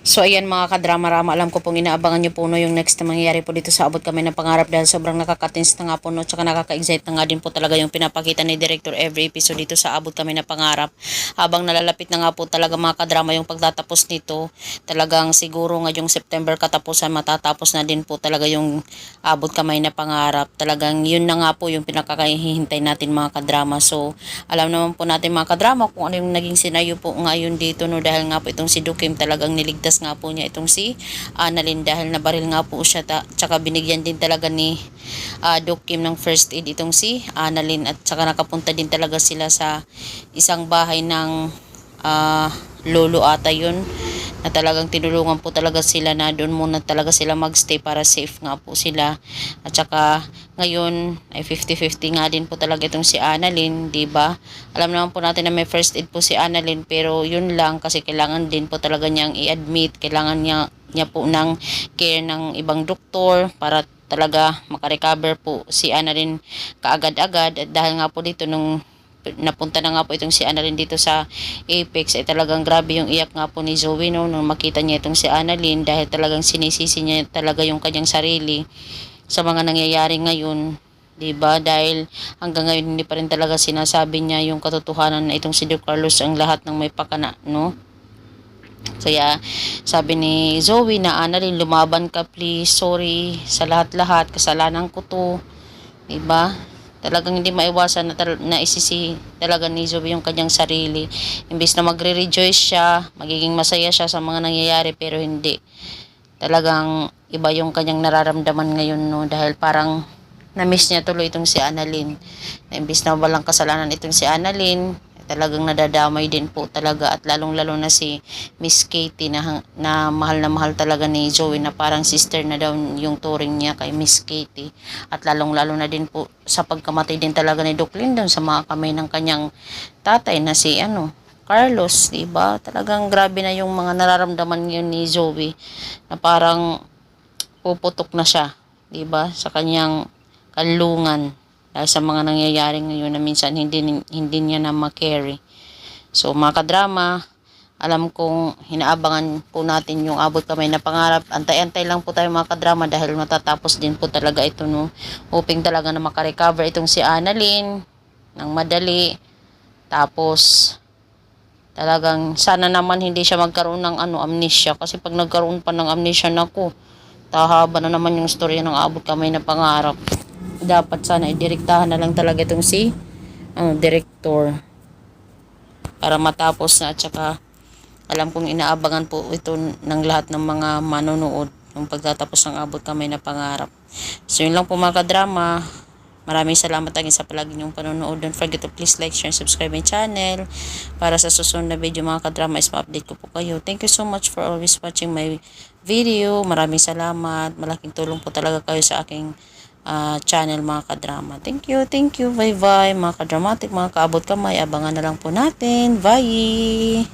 So ayan mga kadrama-rama, alam ko pong inaabangan nyo po no yung next na mangyayari po dito sa Abot Kami ng Pangarap dahil sobrang nakakatins na nga po no, tsaka nakaka-excite na nga din po talaga yung pinapakita ni Director every episode dito sa Abot Kami ng Pangarap. Habang nalalapit na nga po talaga mga kadrama yung pagtatapos nito, talagang siguro ngayong September katapusan matatapos na din po talaga yung Abot Kamay na Pangarap. Talagang yun na nga po yung pinakakahihintay natin mga kadrama. So alam naman po natin mga kadrama kung ano yung naging scenario po ngayon dito no, dahil nga po itong si Dukim talagang niligtas nga po niya itong si Annalyn dahil nabaril nga po siya tsaka binigyan din talaga ni Dukim ng first aid itong si Annalyn at tsaka nakapunta din talaga sila sa isang bahay ng lolo ata yun na talagang tinulungan po talaga sila na doon muna talaga sila magstay para safe nga po sila. At saka ngayon ay 50-50 nga din po talaga itong si Annalyn, di ba? Alam naman po natin na may first aid po si Annalyn pero yun lang kasi kailangan din po talaga niyang i-admit, kailangan niya po ng care ng ibang doktor para talaga makarecover po si Annalyn kaagad-agad. At dahil nga po dito nung napunta na nga po itong si Annalyn dito sa Apex ay talagang grabe yung iyak nga po ni Zoe no, nung makita niya itong si Annalyn dahil talagang sinisisi niya talaga yung kanyang sarili sa mga nangyayari ngayon, 'di ba? Dahil hanggang ngayon hindi pa rin talaga sinasabi niya yung katotohanan na itong si Don Carlos ang lahat ng may pakana, no? Kaya sabi ni Zoe na Annalyn, lumaban ka please, sorry sa lahat-lahat, kasalanan ko to, 'di ba? Talagang hindi maiwasan na isisi talaga ni Zoe yung kanyang sarili. Imbes na magre-rejoice siya, magiging masaya siya sa mga nangyayari pero hindi. Talagang iba yung kanyang nararamdaman ngayon no dahil parang na-miss niya tuloy itong si Annalyn. Na imbes na walang kasalanan itong si Annalyn, talagang nadadamay din po talaga at lalong-lalo na si Miss Katie na mahal talaga ni Zoe na parang sister na daw yung turing niya kay Miss Katie at lalong-lalo na din po sa pagkamatay din talaga ni Doc Lyndon sa mga kamay ng kanyang tatay na si Carlos, di ba? Talagang grabe na yung mga nararamdaman ngayon ni Zoe na parang puputok na siya, di ba? Sa kanyang kanlungan dahil sa mga nangyayari ngayon na minsan hindi niya na ma-carry. So mga kadrama, alam kong hinaabangan po natin yung Abot Kamay na Pangarap. Antay-antay lang po tayo mga kadrama dahil matatapos din po talaga ito no. Hoping talaga na makarecover itong si Annalyn ng madali. Tapos talagang sana naman hindi siya magkaroon ng amnesia kasi pag nagkaroon pa ng amnesia nako, tahaba na naman yung storya ng Abot Kamay na Pangarap. Dapat sana idirektahan na lang talaga itong si director para matapos na at saka alam kong inaabangan po ito ng lahat ng mga manonood yung pagtatapos ng Abot Kamay na Pangarap. So yun lang po mga kadrama. Maraming salamat ang isa palagi niyong panonood. Don't forget to please like, share, and subscribe my channel para sa susunod na video mga kadrama is ma-update ko po kayo. Thank you so much for always watching my video. Maraming salamat. Malaking tulong po talaga kayo sa aking channel mga kadrama. Thank you, bye bye mga kadramatic, mga kaabot kamay, abangan na lang po natin, bye.